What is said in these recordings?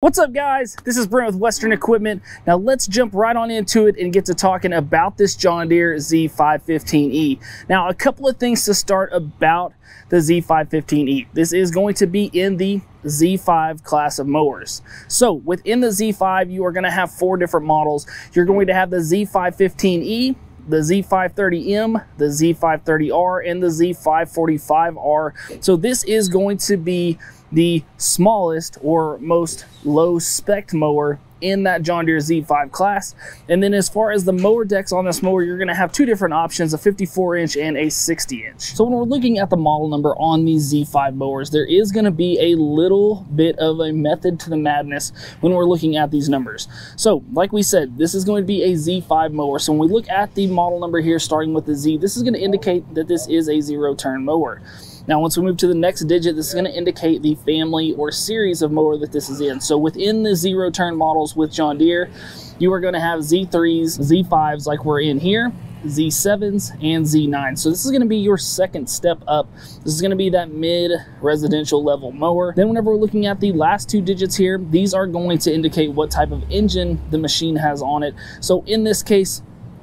What's up, guys? This is Brent with Western Equipment. Now let's jump right on into it and get to talking about this John Deere Z515E. Now, a couple of things to start about the Z515E. This is going to be in the Z5 class of mowers. So within the Z5, you are going to have four different models. You're going to have the Z515E, the Z530M, the Z530R, and the Z545R. So this is going to be the smallest or most low spec mower in that John Deere Z5 class. And then as far as the mower decks on this mower, you're going to have two different options, a 54-inch and a 60-inch. So when we're looking at the model number on these Z5 mowers, there is going to be a little bit of a method to the madness when we're looking at these numbers. So like we said, this is going to be a Z5 mower. So when we look at the model number here, starting with the Z, this is going to indicate that this is a zero-turn mower. Now, once we move to the next digit, this is going to indicate the family or series of mower that this is in. So within the zero-turn models with John Deere, you are going to have Z3s, Z5s like we're in here, Z7s, and Z9s. So this is going to be your second step up. This is going to be that mid-residential level mower. Then whenever we're looking at the last two digits here, these are going to indicate what type of engine the machine has on it. So in this case,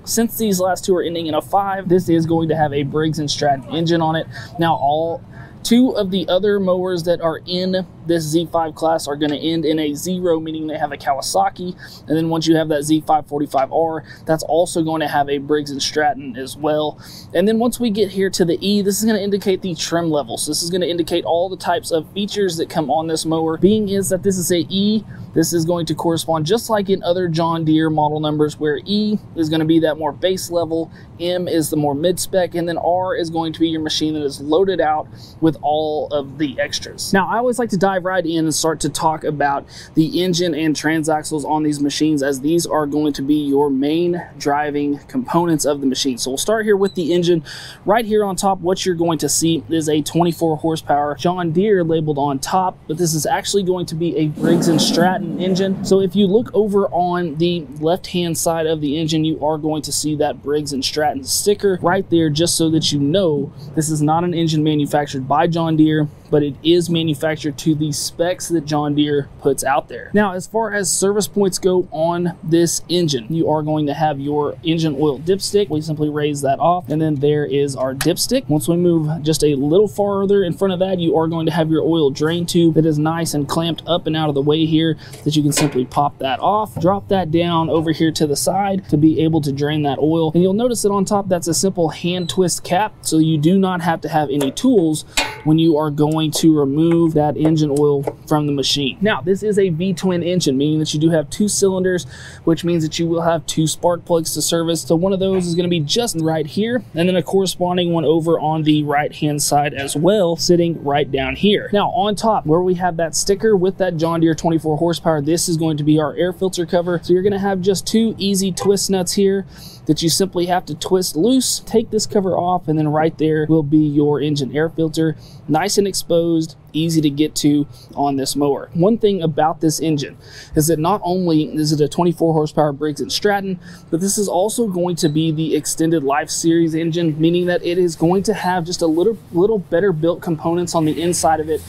since these last two are ending in a 5, this is going to have a Briggs & Stratton engine on it. Now, all two of the other mowers that are in this Z5 class are going to end in a 0, meaning they have a Kawasaki. And then once you have that Z545R, that's also going to have a Briggs & Stratton as well. And then once we get here to the E, this is going to indicate the trim level. So this is going to indicate all the types of features that come on this mower. Being is that this is a E, this is going to correspond just like in other John Deere model numbers, where E is going to be that more base level, M is the more mid-spec, and then R is going to be your machine that is loaded out with all of the extras. Now, I always like to dive right in and start to talk about the engine and transaxles on these machines, as these are going to be your main driving components of the machine. So we'll start here with the engine. Right here on top, what you're going to see is a 24 horsepower John Deere labeled on top, but this is actually going to be a Briggs & Stratton engine. So if you look over on the left-hand side of the engine, you are going to see that Briggs & Stratton sticker right there, just so that you know this is not an engine manufactured by John Deere, but it is manufactured to the specs that John Deere puts out there. Now, as far as service points go on this engine, you are going to have your engine oil dipstick. We simply raise that off, and then there is our dipstick. Once we move just a little farther in front of that, you are going to have your oil drain tube that is nice and clamped up and out of the way here, that you can simply pop that off, drop that down over here to the side to be able to drain that oil. And you'll notice that on top, that's a simple hand twist cap, so you do not have to have any tools when you are going to remove that engine oil from the machine. Now, this is a V-twin engine, meaning that you do have two cylinders, which means that you will have two spark plugs to service. So one of those is going to be just right here, and then a corresponding one over on the right-hand side as well, sitting right down here. Now, on top, where we have that sticker with that John Deere 24 horsepower, this is going to be our air filter cover. So you're going to have just two easy twist nuts here that you simply have to twist loose, take this cover off, and then right there will be your engine air filter, nice and exposed, easy to get to on this mower. One thing about this engine is that not only is it a 24 horsepower Briggs & Stratton, but this is also going to be the extended life series engine, meaning that it is going to have just a little better built components on the inside of it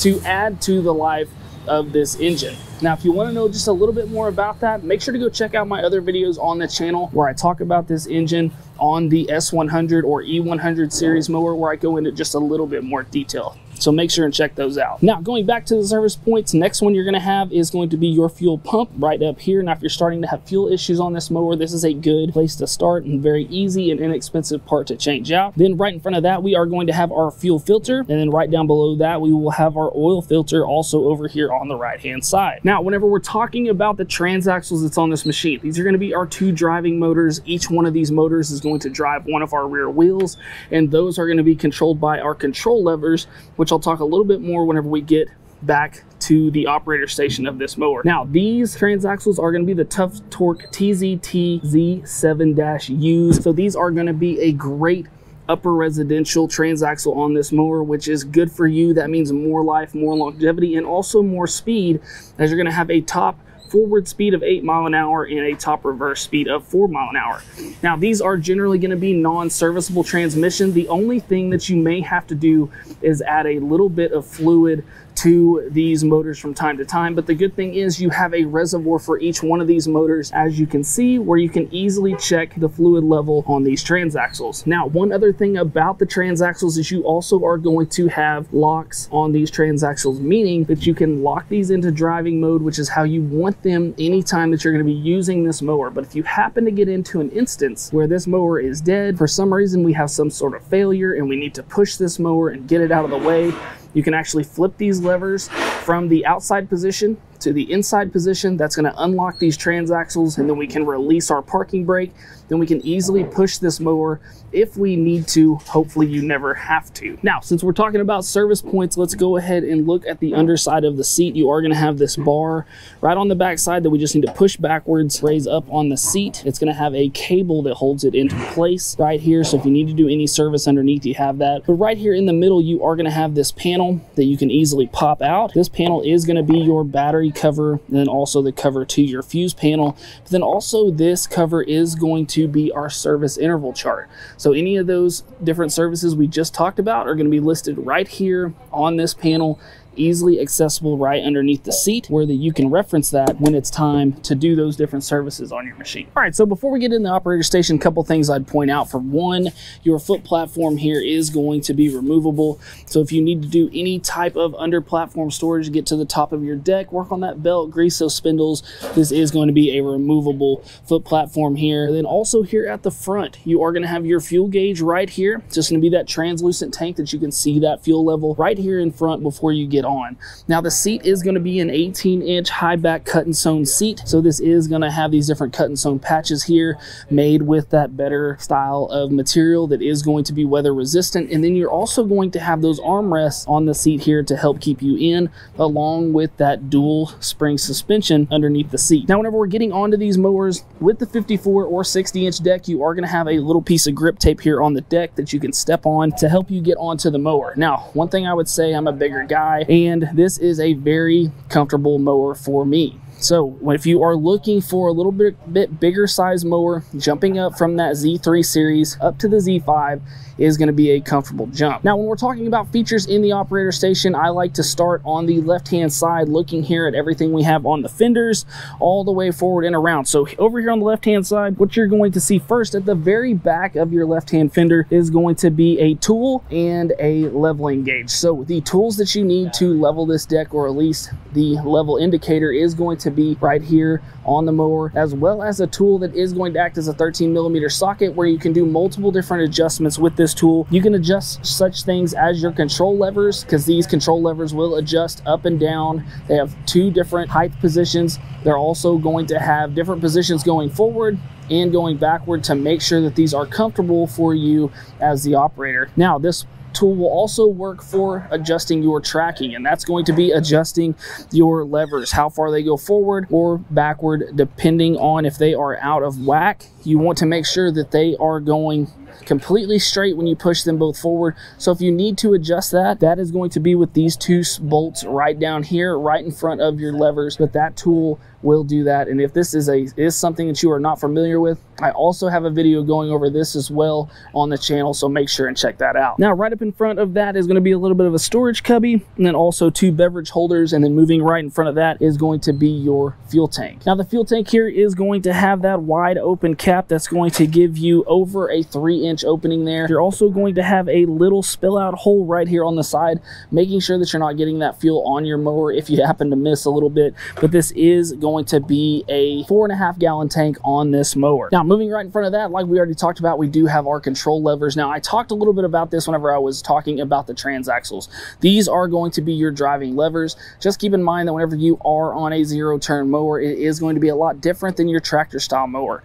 to add to the life of this engine. Now, if you want to know just a little bit more about that, make sure to go check out my other videos on the channel where I talk about this engine on the S100 or E100 series mower, where I go into just a little bit more detail. So make sure and check those out. Now, going back to the service points, next one you're going to have is going to be your fuel pump right up here. Now, if you're starting to have fuel issues on this mower, this is a good place to start and very easy and inexpensive part to change out. Then right in front of that, we are going to have our fuel filter. And then right down below that, we will have our oil filter also over here on the right-hand side. Now, whenever we're talking about the transaxles that's on this machine, these are going to be our two driving motors. Each one of these motors is going to drive one of our rear wheels, and those are going to be controlled by our control levers, which I'll talk a little bit more whenever we get back to the operator station of this mower. Now, these transaxles are going to be the Tough Torque TZT Z7-Us. So these are going to be a great upper residential transaxle on this mower, which is good for you. That means more life, more longevity, and also more speed, as you're going to have a top forward speed of 8 miles an hour and a top reverse speed of 4 miles an hour. Now, these are generally going to be non-serviceable transmission. The only thing that you may have to do is add a little bit of fluid to these motors from time to time. But the good thing is you have a reservoir for each one of these motors, as you can see, where you can easily check the fluid level on these transaxles. Now, one other thing about the transaxles is you also are going to have locks on these transaxles, meaning that you can lock these into driving mode, which is how you want them anytime that you're going to be using this mower. But if you happen to get into an instance where this mower is dead, for some reason we have some sort of failure and we need to push this mower and get it out of the way, you can actually flip these levers from the outside position to the inside position. That's going to unlock these transaxles, and then we can release our parking brake. Then we can easily push this mower if we need to. Hopefully you never have to. Now, since we're talking about service points, let's go ahead and look at the underside of the seat. You are going to have this bar right on the back side that we just need to push backwards, raise up on the seat. It's going to have a cable that holds it into place right here, so if you need to do any service underneath, you have that. But right here in the middle, you are going to have this panel that you can easily pop out. This panel is going to be your battery cover, and then also the cover to your fuse panel. But then also this cover is going to be our service interval chart. So any of those different services we just talked about are going to be listed right here on this panel, easily accessible right underneath the seat, where you can reference that when it's time to do those different services on your machine. All right, so before we get in the operator station, a couple things I'd point out. For one, your foot platform here is going to be removable. So if you need to do any type of under platform storage, get to the top of your deck, work on that belt, grease those spindles, this is going to be a removable foot platform here. And then also here at the front, you are going to have your fuel gauge right here. It's just going to be that translucent tank that you can see that fuel level right here in front before you get on. Now the seat is going to be an 18-inch high back cut and sewn seat, so this is going to have these different cut and sewn patches here made with that better style of material that is going to be weather resistant. And then you're also going to have those armrests on the seat here to help keep you in, along with that dual spring suspension underneath the seat. Now whenever we're getting onto these mowers with the 54 or 60-inch deck, you are going to have a little piece of grip tape here on the deck that you can step on to help you get onto the mower. Now, one thing I would say, I'm a bigger guy, and this is a very comfortable mower for me. So if you are looking for a little bit bigger size mower, jumping up from that Z3 series up to the Z5 is going to be a comfortable jump. Now, when we're talking about features in the operator station, I like to start on the left-hand side, looking here at everything we have on the fenders all the way forward and around. So over here on the left-hand side, what you're going to see first at the very back of your left-hand fender is going to be a tool and a leveling gauge. So the tools that you need to level this deck, or at least the level indicator, is going to be right here on the mower, as well as a tool that is going to act as a 13mm socket, where you can do multiple different adjustments with this tool. You can adjust such things as your control levers, because these control levers will adjust up and down. They have two different height positions. They're also going to have different positions going forward and going backward to make sure that these are comfortable for you as the operator. Now, this tool will also work for adjusting your tracking, and that's going to be adjusting your levers, how far they go forward or backward, depending on if they are out of whack. You want to make sure that they are going completely straight when you push them both forward. So if you need to adjust that, that is going to be with these two bolts right down here, right in front of your levers. But that tool will do that. And if this is something that you are not familiar with, I also have a video going over this as well on the channel, so make sure and check that out. Now, right up in front of that is going to be a little bit of a storage cubby, and then also two beverage holders, and then moving right in front of that is going to be your fuel tank. Now, the fuel tank here is going to have that wide open cap that's going to give you over a 3-inch opening there. You're also going to have a little spill out hole right here on the side, making sure that you're not getting that fuel on your mower if you happen to miss a little bit. But this is going to be a 4.5 gallon tank on this mower. Now, moving right in front of that, like we already talked about, we do have our control levers. Now, I talked a little bit about this whenever I was talking about the transaxles. These are going to be your driving levers. Just keep in mind that whenever you are on a zero-turn mower, it is going to be a lot different than your tractor style mower.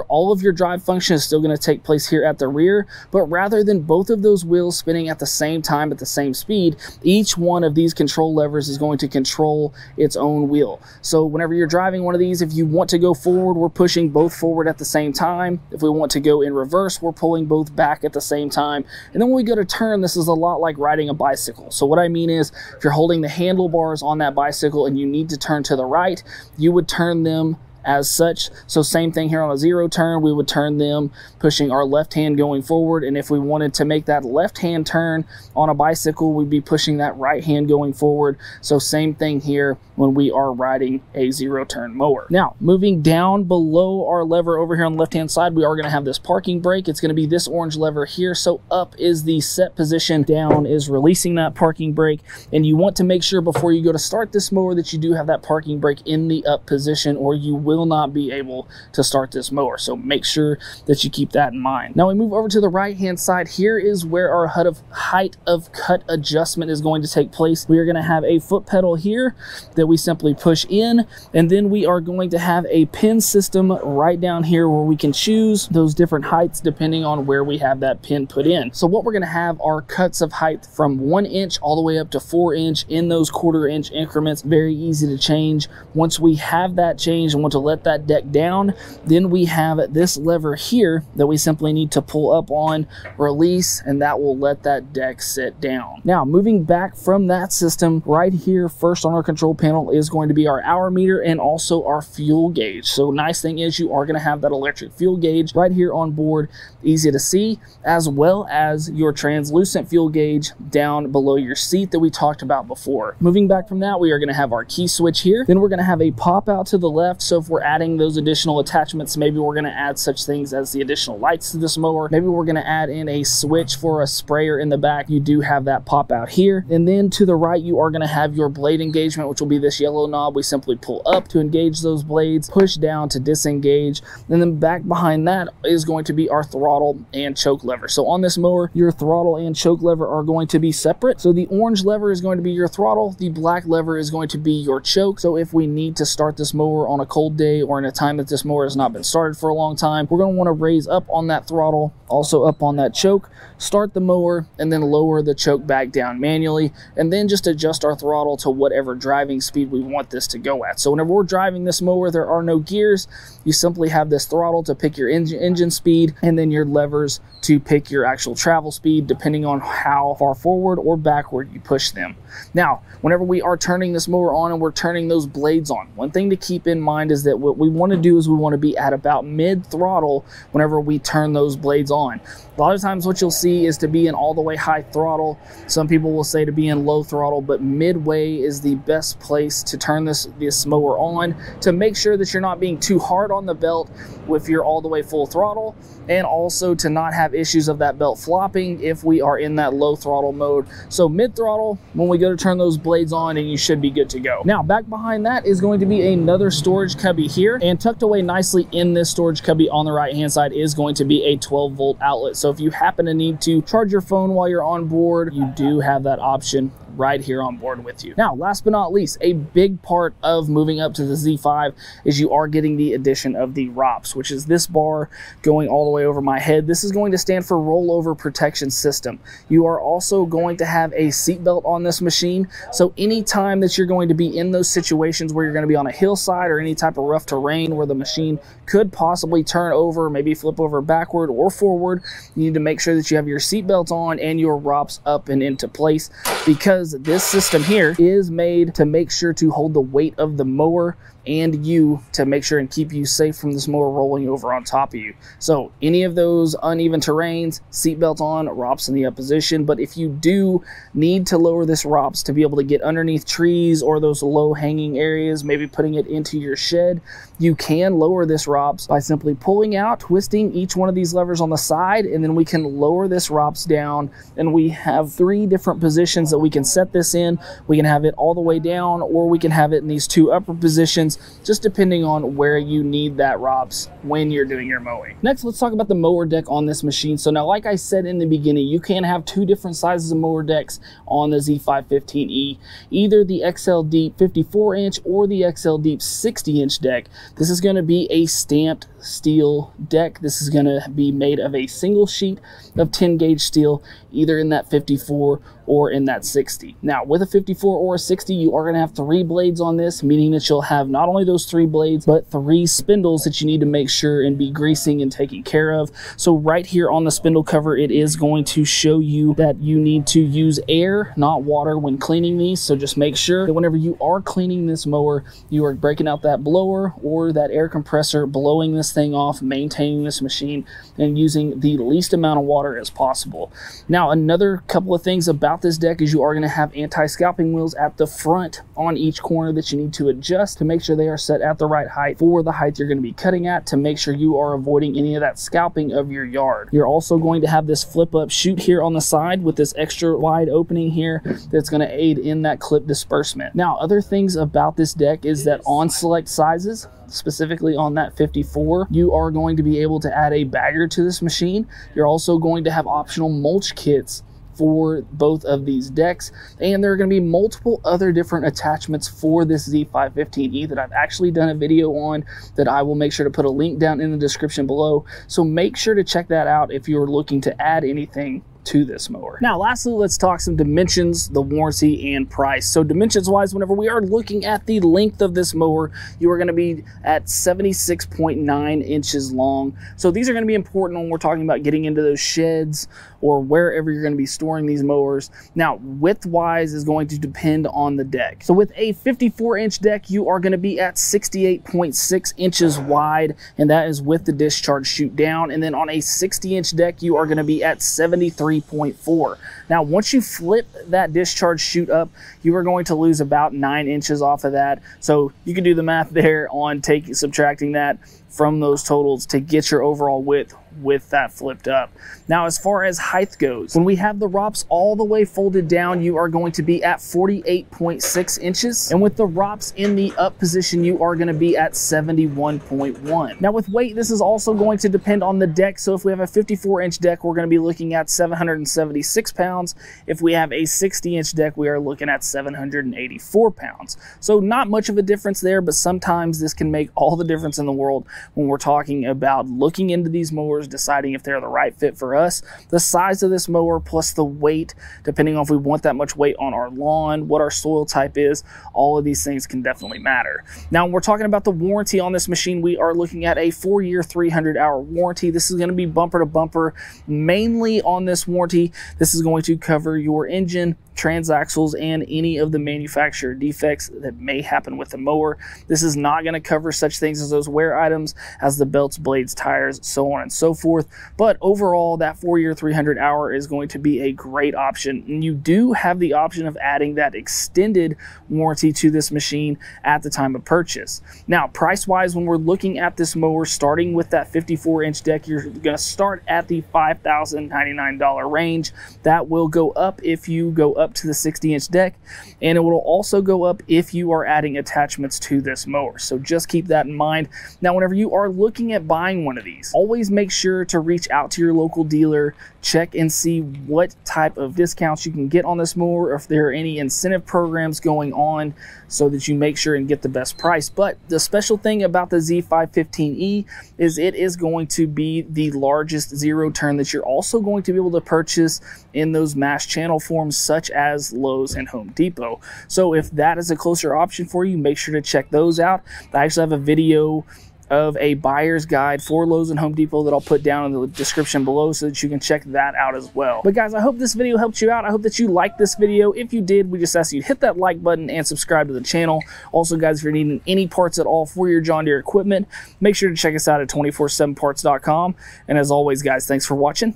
All of your drive function is still going to take place here at the rear, but rather than both of those wheels spinning at the same time at the same speed, each one of these control levers is going to control its own wheel. So whenever you're driving one of these, if you want to go forward, we're pushing both forward at the same time. If we want to go in reverse, we're pulling both back at the same time. And then when we go to turn, this is a lot like riding a bicycle. So what I mean is, if you're holding the handlebars on that bicycle and you need to turn to the right, you would turn them as such. So same thing here on a zero turn, we would turn them pushing our left hand going forward, and if we wanted to make that left hand turn on a bicycle, we'd be pushing that right hand going forward. So same thing here when we are riding a zero turn mower. Now moving down below our lever over here on the left hand side, we are going to have this parking brake. It's going to be this orange lever here. So up is the set position, down is releasing that parking brake, and you want to make sure before you go to start this mower that you do have that parking brake in the up position, or you will not be able to start this mower. So make sure that you keep that in mind. Now we move over to the right hand side. Here is where our height of cut adjustment is going to take place. We are going to have a foot pedal here that we simply push in, and then we are going to have a pin system right down here where we can choose those different heights depending on where we have that pin put in. So what we're going to have are cuts of height from 1 inch all the way up to 4 inch in those 1/4 inch increments. Very easy to change. Once we have that change and want to let that deck down, then we have this lever here that we simply need to pull up on, release, and that will let that deck sit down. Now moving back from that system, right here first on our control panel is going to be our hour meter and also our fuel gauge. So nice thing is you are going to have that electric fuel gauge right here on board, easy to see, as well as your translucent fuel gauge down below your seat that we talked about before. Moving back from that, we are going to have our key switch here. Then we're going to have a pop out to the left. So if we're adding those additional attachments, maybe we're going to add such things as the additional lights to this mower. Maybe we're going to add in a switch for a sprayer in the back. You do have that pop out here. And then to the right, you are going to have your blade engagement, which will be this yellow knob. We simply pull up to engage those blades, push down to disengage. And then back behind that is going to be our throttle and choke lever. So on this mower, your throttle and choke lever are going to be separate. So the orange lever is going to be your throttle. The black lever is going to be your choke. So if we need to start this mower on a cold day or in a time that this mower has not been started for a long time, we're going to want to raise up on that throttle, also up on that choke, start the mower, and then lower the choke back down manually, and then just adjust our throttle to whatever driving speed we want this to go at. So whenever we're driving this mower, there are no gears. You simply have this throttle to pick your engine speed, and then your levers to pick your actual travel speed depending on how far forward or backward you push them. Now, whenever we are turning this mower on and we're turning those blades on, one thing to keep in mind is that what we want to do is we want to be at about mid throttle whenever we turn those blades on. A lot of times what you'll see is to be in all the way high throttle. Some people will say to be in low throttle, but midway is the best place to turn this mower on to make sure that you're not being too hard on the belt if you're all the way full throttle, and also to not have issues of that belt flopping if we are in that low throttle mode. So mid throttle when we go to turn those blades on, and you should be good to go. Now back behind that is going to be another storage cubby here, and tucked away nicely in this storage cubby on the right hand side is going to be a 12-volt outlet. So if you happen to need to charge your phone while you're on board, you do have that option right here on board with you. Now, last but not least, a big part of moving up to the Z5 is you are getting the addition of the ROPS, which is this bar going all the way over my head. This is going to stand for rollover protection system. You are also going to have a seatbelt on this machine. So anytime that you're going to be in those situations where you're going to be on a hillside or any type of rough terrain where the machine could possibly turn over, maybe flip over backward or forward, you need to make sure that you have your seatbelt on and your ROPS up and into place, because this system here is made to make sure to hold the weight of the mower and you to make sure and keep you safe from this mower rolling over on top of you. So any of those uneven terrains, seatbelt on, ROPS in the up position. But if you do need to lower this ROPS to be able to get underneath trees or those low hanging areas, maybe putting it into your shed, you can lower this ROPS by simply pulling out, twisting each one of these levers on the side, and then we can lower this ROPS down. And we have 3 different positions that we can set this in. We can have it all the way down, or we can have it in these 2 upper positions, just depending on where you need that ROPS when you're doing your mowing. Next, let's talk about the mower deck on this machine. So now, like I said in the beginning, you can have 2 different sizes of mower decks on the Z515E, either the XL Deep 54-inch or the XL Deep 60-inch deck. This is going to be a stamped steel deck. This is going to be made of a single sheet of 10 gauge steel, either in that 54 or in that 60. Now with a 54 or a 60, you are going to have 3 blades on this, meaning that you'll have not only those 3 blades, but 3 spindles that you need to make sure and be greasing and taking care of. So right here on the spindle cover, it is going to show you that you need to use air, not water, when cleaning these. So just make sure that whenever you are cleaning this mower, you are breaking out that blower or that air compressor, blowing this thing off, maintaining this machine, and using the least amount of water as possible. Now another couple of things about this deck is you are going to have anti-scalping wheels at the front on each corner that you need to adjust to make sure they are set at the right height for the height you're going to be cutting at, to make sure you are avoiding any of that scalping of your yard. You're also going to have this flip up chute here on the side with this extra wide opening here that's going to aid in that clip disbursement. Now other things about this deck is that on select sizes, specifically on that 54, you are going to be able to add a bagger to this machine. You're also going to have optional mulch kits for both of these decks, and there are going to be multiple other different attachments for this Z515E that I've actually done a video on that I will make sure to put a link down in the description below, so make sure to check that out if you're looking to add anything to this mower. Now lastly, let's talk some dimensions, the warranty, and price. So dimensions wise, whenever we are looking at the length of this mower, you are going to be at 76.9 inches long. So these are going to be important when we're talking about getting into those sheds or wherever you're going to be storing these mowers. Now width wise is going to depend on the deck. So with a 54-inch deck, you are going to be at 68.6 inches wide, and that is with the discharge chute down. And then on a 60-inch deck, you are going to be at 73.4. Now once you flip that discharge chute up, you are going to lose about 9 inches off of that. So you can do the math there on subtracting that from those totals to get your overall width with that flipped up. Now as far as height goes, when we have the ROPS all the way folded down, you are going to be at 48.6 inches, and with the ROPS in the up position, you are going to be at 71.1. Now with weight, this is also going to depend on the deck. So if we have a 54-inch deck, we're going to be looking at 776 pounds. If we have a 60-inch deck, we are looking at 784 pounds. So not much of a difference there, but sometimes this can make all the difference in the world when we're talking about looking into these mowers, deciding if they're the right fit for us. The size of this mower plus the weight, depending on if we want that much weight on our lawn, what our soil type is, all of these things can definitely matter. Now when we're talking about the warranty on this machine, we are looking at a 4-year 300-hour warranty. This is going to be bumper to bumper. Mainly on this warranty, this is going to cover your engine, transaxles, and any of the manufacturer defects that may happen with the mower. This is not going to cover such things as those wear items as the belts, blades, tires, so on and so forth. But overall, that 4-year 300-hour is going to be a great option, and you do have the option of adding that extended warranty to this machine at the time of purchase. Now price wise, when we're looking at this mower, starting with that 54-inch deck, you're going to start at the $5,099 range. That will go up if you go up to the 60-inch deck, and it will also go up if you are adding attachments to this mower. So just keep that in mind. Now whenever you are looking at buying one of these, always make sure to reach out to your local dealer, check and see what type of discounts you can get on this mower, or if there are any incentive programs going on, so that you make sure and get the best price. But the special thing about the Z515E is it is going to be the largest zero turn that you're also going to be able to purchase in those mass channel forms such as Lowe's and Home Depot. So if that is a closer option for you, make sure to check those out. I actually have a video of a buyer's guide for Lowe's and Home Depot that I'll put down in the description below, so that you can check that out as well. But guys, I hope this video helped you out. I hope that you liked this video. If you did, we just ask you to hit that like button and subscribe to the channel. Also guys, if you're needing any parts at all for your John Deere equipment, make sure to check us out at 247parts.com. And as always guys, thanks for watching.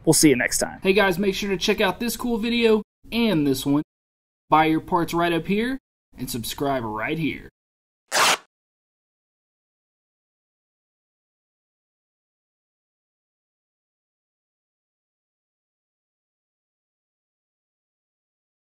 We'll see you next time. Hey guys, make sure to check out this cool video and this one. Buy your parts right up here and subscribe right here.